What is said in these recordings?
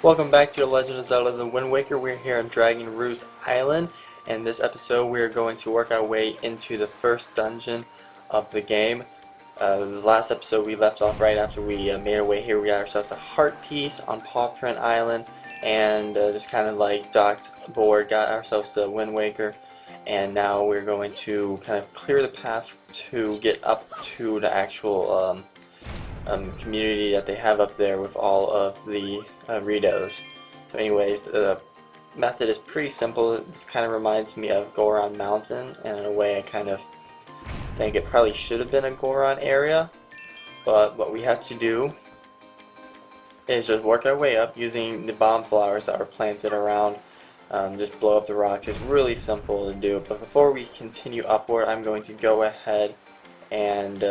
Welcome back to The Legend of Zelda The Wind Waker. We're here on Dragon Roost Island, and in this episode we're going to work our way into the first dungeon of the game. The last episode we left off right after we made our way here. We got ourselves a heart piece on Paw Print Island, and just kind of like docked aboard, got ourselves the Wind Waker, and now we're going to kind of clear the path to get up to the actual community that they have up there with all of the Ritos. So anyways, the method is pretty simple. It kind of reminds me of Goron Mountain, and in a way I kind of think it probably should have been a Goron area, but what we have to do is just work our way up using the bomb flowers that are planted around. Just blow up the rocks. It's really simple to do, but before we continue upward, I'm going to go ahead and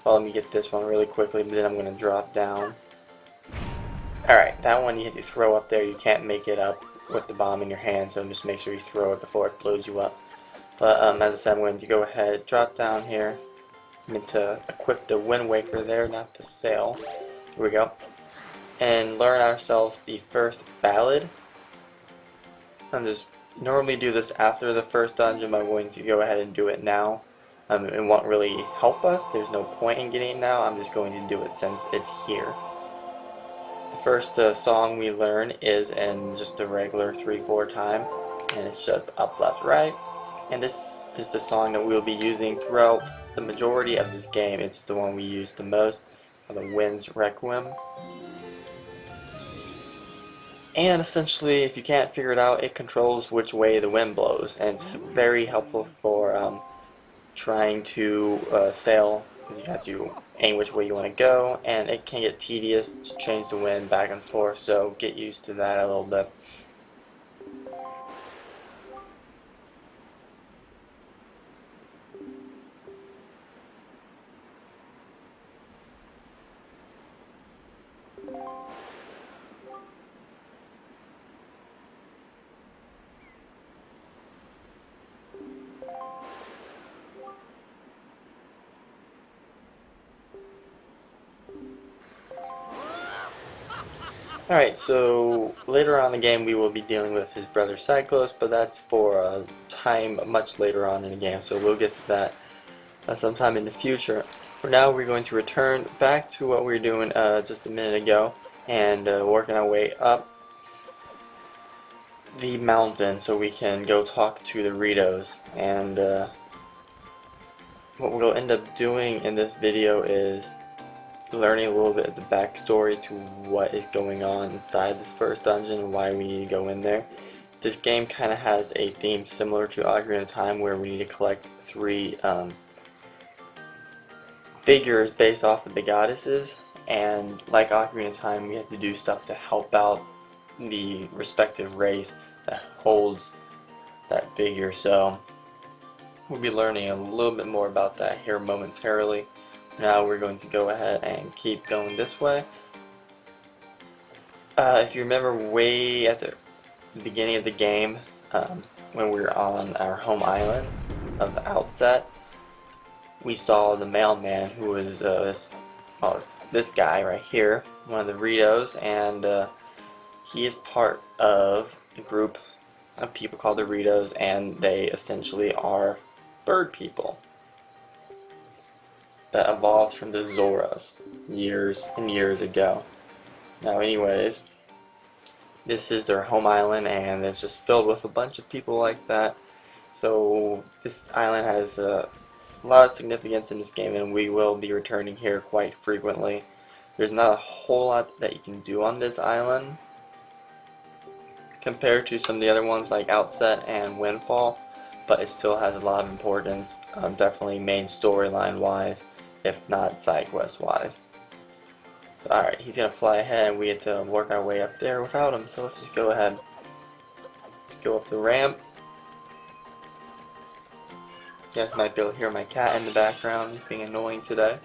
well, let me get this one really quickly, but then I'm going to drop down. Alright, that one you have to throw up there. You can't make it up with the bomb in your hand, so just make sure you throw it before it blows you up. But as I said, I'm going to go ahead, drop down here. I'm going to equip the Wind Waker there, not the sail. Here we go. And learn ourselves the first ballad. I'm just normally do this after the first dungeon, but I'm going to go ahead and do it now. It won't really help us. There's no point in getting it now. I'm just going to do it since it's here. The first song we learn is in just a regular 3/4 time, and it's just up, left, right. And this is the song that we'll be using throughout the majority of this game. It's the one we use the most, the Wind's Requiem. And essentially, if you can't figure it out, it controls which way the wind blows, and it's very helpful for trying to sail, because you have to aim which way you want to go, and it can get tedious to change the wind back and forth, so get used to that a little bit. Alright, so later on in the game we will be dealing with his brother Cyclos, but that's for a time much later on in the game, so we'll get to that sometime in the future. For now, we're going to return back to what we were doing just a minute ago, and working our way up the mountain so we can go talk to the Ritos. And what we'll end up doing in this video is learning a little bit of the backstory to what is going on inside this first dungeon and why we need to go in there. This game kind of has a theme similar to Ocarina of Time, where we need to collect 3 figures based off of the goddesses, and like Ocarina of Time, we have to do stuff to help out the respective race that holds that figure. So we'll be learning a little bit more about that here momentarily. Now we're going to go ahead and keep going this way. If you remember way at the beginning of the game, when we were on our home island of the outset, we saw the mailman, who was it's this guy right here, one of the Ritos, and he is part of a group of people called the Ritos, and they essentially are bird people that evolved from the Zoras years and years ago. Now anyways, this is their home island, and it's just filled with a bunch of people like that. So this island has a lot of significance in this game, and we will be returning here quite frequently. There's not a whole lot that you can do on this island compared to some of the other ones like Outset and Windfall, but it still has a lot of importance, definitely main storyline wise, if not side quest wise. So, alright, he's gonna fly ahead, and we get to work our way up there without him, so let's just go ahead. Just go up the ramp. You guys might be able to hear my cat in the background being annoying today.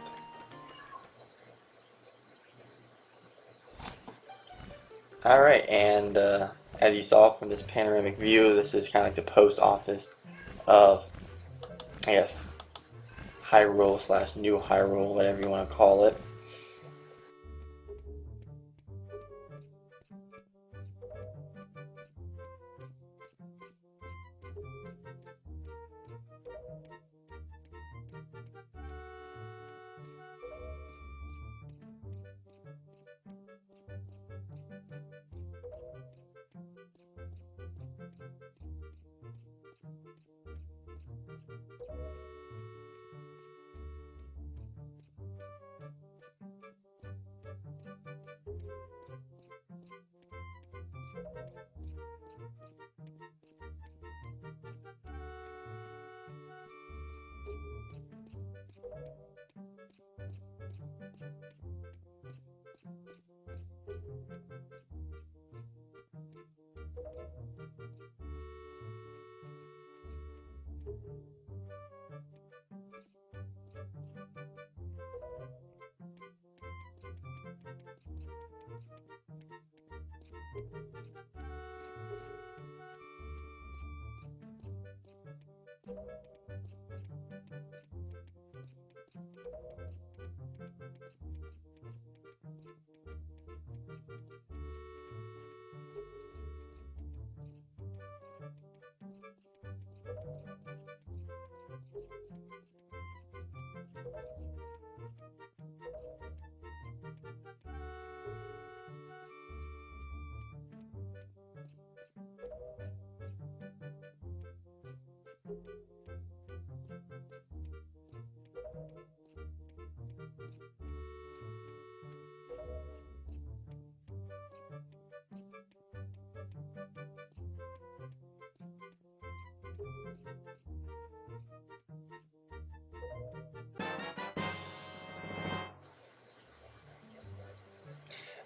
Alright, and as you saw from this panoramic view, this is kind of like the post office of, I guess, Hyrule / New Hyrule, whatever you want to call it.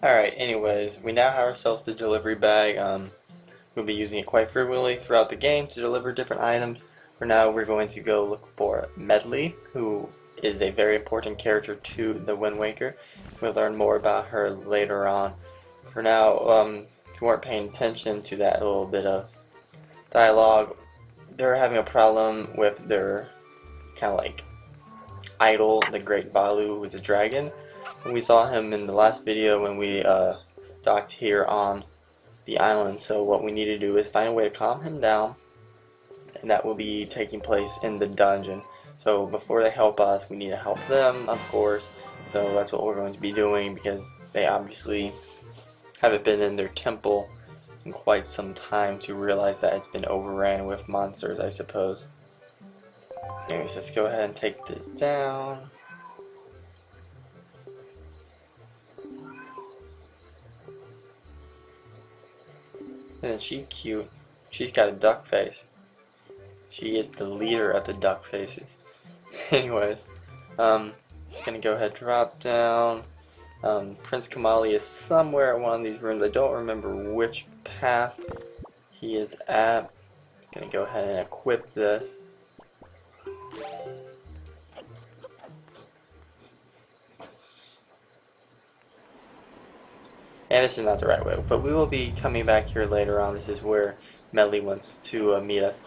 Alright, anyways, we now have ourselves the delivery bag. We'll be using it quite frequently throughout the game to deliver different items. For now, we're going to go look for Medley, who is a very important character to the Wind Waker. We'll learn more about her later on. For now, if you weren't paying attention to that little bit of dialogue, they're having a problem with their kind of like idol, the Great Valoon, who is a dragon. And we saw him in the last video when we docked here on the island. So what we need to do is find a way to calm him down, and that will be taking place in the dungeon. So before they help us, we need to help them, of course. So that's what we're going to be doing, because they obviously haven't been in their temple in quite some time to realize that it's been overran with monsters, I suppose. Anyways, let's go ahead and take this down. Isn't she cute? She's got a duck face. She is the leader of the duck faces. Anyways, just gonna go ahead, drop down. Prince Kamali is somewhere at one of these rooms. I don't remember which path he is at. Gonna go ahead and equip this. And this is not the right way, but we will be coming back here later on. This is where Medley wants to meet us.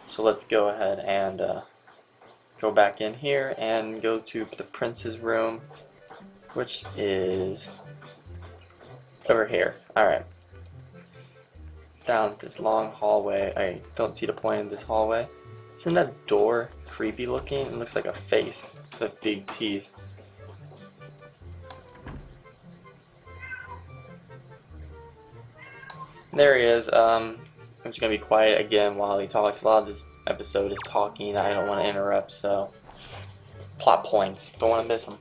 So let's go ahead and go back in here and go to the prince's room, which is over here. Alright. Down this long hallway. I don't see the point in this hallway. Isn't that door creepy looking? It looks like a face with big teeth. There he is. I'm just gonna be quiet again while he talks. A lot of this episode is talking. I don't want to interrupt, so plot points. Don't want to miss them.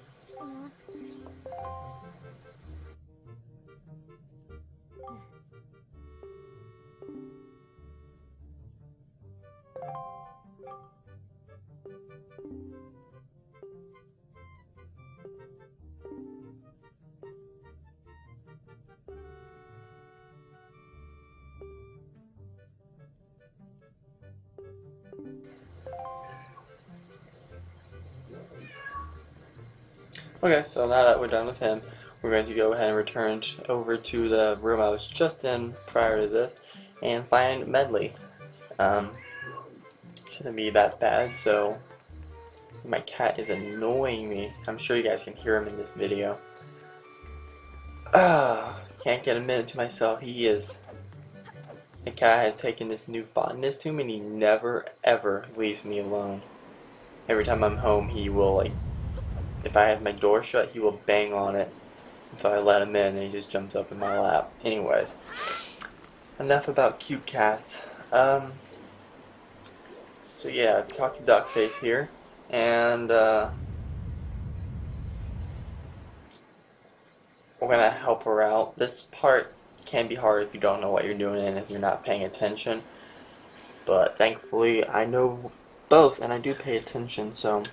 Okay, so now that we're done with him, we're going to go ahead and return over to the room I was just in prior to this and find Medley. Shouldn't be that bad, so my cat is annoying me. I'm sure you guys can hear him in this video. Can't get a minute to myself. The cat has taken this new fondness to me, and he never ever leaves me alone. Every time I'm home, he will, like, if I have my door shut, he will bang on it until I let him in, and he just jumps up in my lap. Anyways, enough about cute cats. So yeah, talk to Duckface here, and we're gonna help her out. This part can be hard if you don't know what you're doing and if you're not paying attention, but thankfully I know both and I do pay attention, so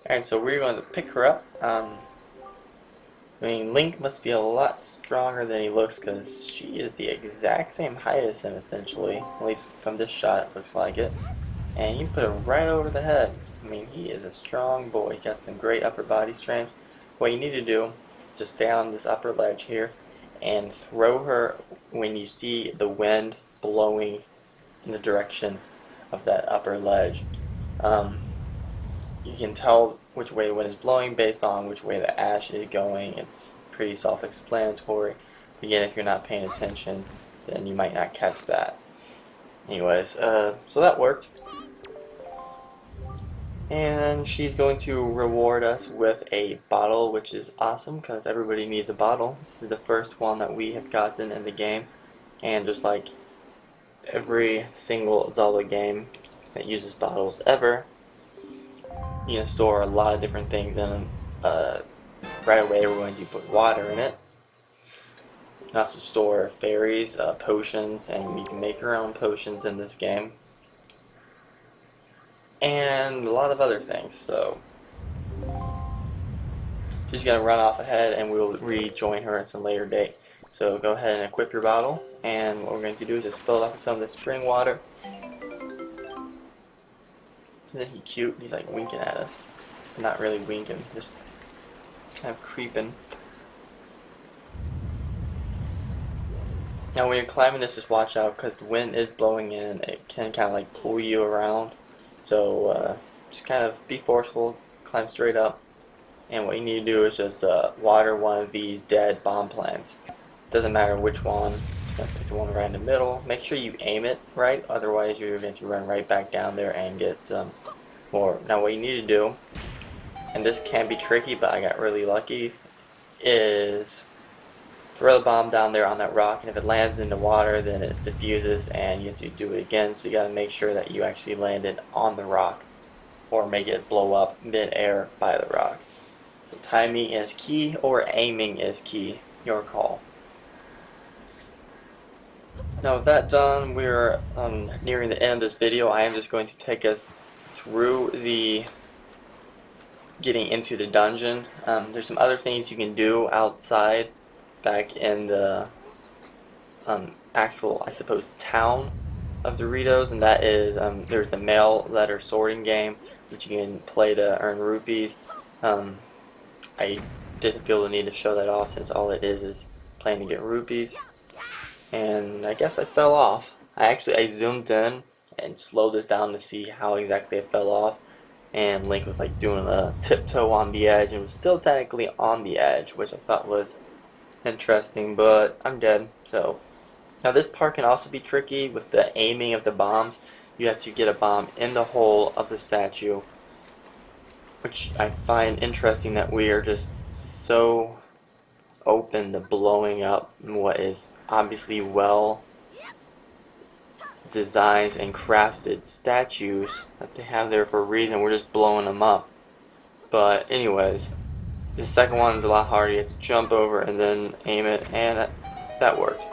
Alright, so we're going to pick her up. I mean, Link must be a lot stronger than he looks because she is the exact same height as him, essentially. At least from this shot, it looks like it. And you put him right over the head. I mean, he is a strong boy. He got some great upper body strength. What you need to do, just stay on this upper ledge here and throw her when you see the wind blowing in the direction of that upper ledge. You can tell which way the wind is blowing based on which way the ash is going. It's pretty self-explanatory. Again, if you're not paying attention, then you might not catch that. Anyways, so that worked. And she's going to reward us with a bottle, which is awesome because everybody needs a bottle. This is the first one that we have gotten in the game, and just like every single Zelda game that uses bottles ever, you can store a lot of different things in them. Right away we're going to put water in it. You can also store fairies, potions, and you can make your own potions in this game. And a lot of other things, so she's going to run off ahead and we'll rejoin her at some later date. So go ahead and equip your bottle, and what we're going to do is just fill it up with some of this spring water. Isn't he cute? He's like winking at us. Not really winking, just kind of creeping. Now when you're climbing this, just watch out because the wind is blowing in. It can kind of like pull you around. So just kind of be forceful, climb straight up. And what you need to do is just water one of these dead bomb plants. Doesn't matter which one. Just pick the one right in the middle. Make sure you aim it right, otherwise you're going to run right back down there and get some more. Now what you need to do, and this can be tricky but I got really lucky, is throw the bomb down there on that rock, and if it lands in the water then it diffuses and you have to do it again. So you got to make sure that you actually land it on the rock or make it blow up mid-air by the rock. So timing is key or aiming is key, your call. Now with that done, we're nearing the end of this video. I am just going to take us through the getting into the dungeon. There's some other things you can do outside back in the actual, I suppose, town of Doritos, and that is there's the mail letter sorting game, which you can play to earn rupees. I didn't feel the need to show that off since all it is playing to get rupees. And I guess I fell off. I zoomed in and slowed this down to see how exactly it fell off, and Link was like doing a tiptoe on the edge and was still technically on the edge, which I thought was interesting, but I'm dead. So now this part can also be tricky with the aiming of the bombs. You have to get a bomb in the hole of the statue, which I find interesting that we are just so open to blowing up what is obviously well designed and crafted statues that they have there for a reason. We're just blowing them up. But anyways, the second one is a lot harder. You have to jump over and then aim it, and that worked.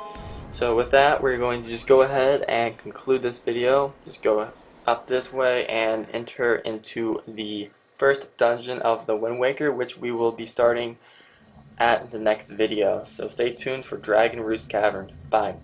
So with that, we're going to just go ahead and conclude this video. Just go up this way and enter into the first dungeon of the Wind Waker, which we will be starting at the next video. So stay tuned for Dragon Roost Cavern. Bye.